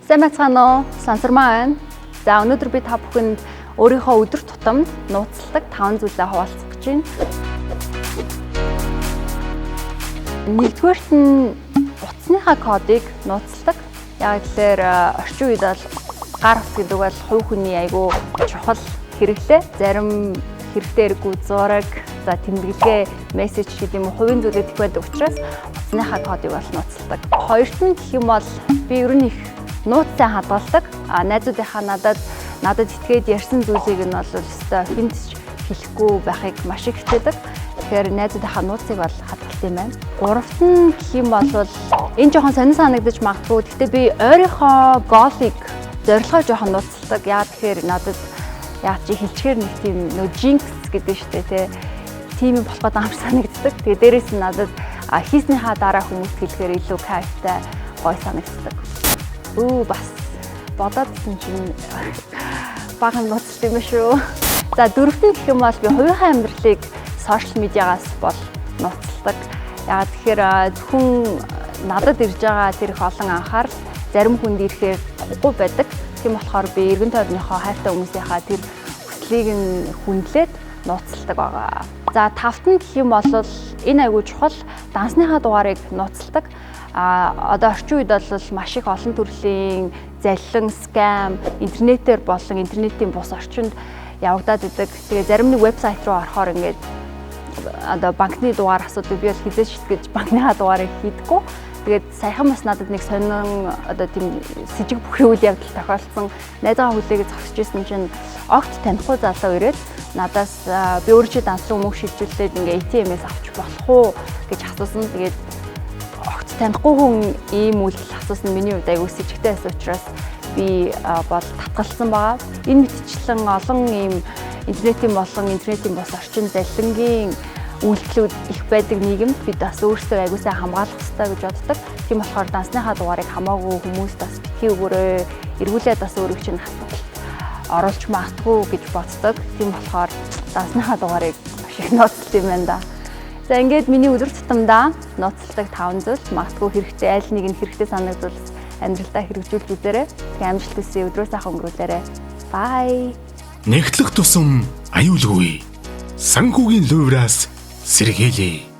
Сайн байцгаана уу? Сансармаа байна. За өнөөдөр би та бүхэнд өөрийнхөө өдөр тутамд нууцладаг 5 зүйлээ хуваалцах гэж байна. Нэгдүгээрт нь утасныхаа кодыг нууцладаг. Яг тэгэхээр орчин үед бол гар утас гэдэг бол хувь хүний айгүй чухал хэрэглээ. Зарим хэрэгтэй хэрэггүй зураг, за тэмдэглэгээ, мессеж гэдэг юм уу хувийн зүйлүүд их байдаг учраас утасныхаа кодыг бол нууцладаг. Хоёрт нь гэх юм бол би ер нь их нууцтай хадгалдаг. Найзуудынхаа надад итгээд ярьсан зүйлийг нь бол өстой хинт хэлэхгүй байхыг маш их хичээдэг. Тэгэхээр найзуудынхаа нууцыг бол хадгалт юм байна. Гуравт нь гэх юм бол энэ жоохон сонир санагдаж магадгүй. Гэхдээ би өөрийнхөө голыг зорилгоо жоохон нууцладаг. Яагаад тэгэхээр надад яг чи хэлчихээр нэг тийм нөө жинкс гэдэг шүү дээ тий. Тийм болох гэдэг амар санагддаг. Тэгээ дээрээс нь надад хийснийхаа дараа хүмүүст хэлэхээр илүү кайфтай гоё санагддаг. Бас бодоодсэн чинь баган нууцлт юм шүү. За дөрөвт нь гэх юм бол би хувийнхаа амьдралыг сошиал медиагаас бол нууцладаг. Яагаад тэгэхээр зөвхөн надад ирж байгаа тэр их олон анхаарал зарим хүнд ирэхээр туггүй байдаг. Тийм болохоор би эргэн тойрныхоо хайртай хүмүүсийнхаа тэр хүслийг нь хүндлээд нууцладаг байгаа. За тавт нь гэх юм бол энэ айгүй чухал дансныхаа дугаарыг нууцладаг. Одоо орчин үед бол маш их олон төрлийн заллин, скам, интернетээр болон интернетийн бус орчинд явагдаад идэг. Тэгээ зарим нэг вебсайт руу орохоор ингээд одоо банкны дугаар асуудаг. Би бол хизээч гэж банкныхаа дугаарыг хийдэггүй. Тэгээд саяхан бас надад нэг сонин одоо тийм с жиг бүхий үйл явдал тохиолдсон. Найзгаа хүлээгээд зогсож исэн чинь огт танихгүй залуу ирээд надаас би өөрөө данслан мөнгө шилжүүлээд ингээ ATM-ээс авч болох уу гэж асуусан. Тэгээд огт танихгүй хүн ийм үйлдэл асуусан миний хувьд аягүй с жигтэй байсан учраас би бол татгалсан байгаа. Энэ мэтчлэн олон ийм интернетийн болон интернетийн бос орчин заллингийн үйлдэлүүд их байдаг нийгэмд бид бас өөрсдөө аягүй сайн хамгаалах хэрэгтэй гэж боддог. Тийм болохоор дансныхаа дугаарыг хамаагүй хүмүүст бас битгий өгөөрэй. Эргүүлээд бас өөрийг чинь асуудалд оруулж магадгүй гэж боддог. Тийм болохоор дансныхаа дугаарыг маш их нууцлт юм байна да. За ингээд миний өдөр тутамдаа нууцладаг 5 зүйл магадгүй хэрэгтэй аль нэг нь хэрэгтэй санагдвал амьдралдаа хэрэгжүүлж үзээрэй. Тэгээ амжилт хүсье, өдрөө сайхан өнгөрүүлээрэй. Bye. Нэгтлэх тусам аюулгүй. Санхүүгийн лувраас сэргийлье.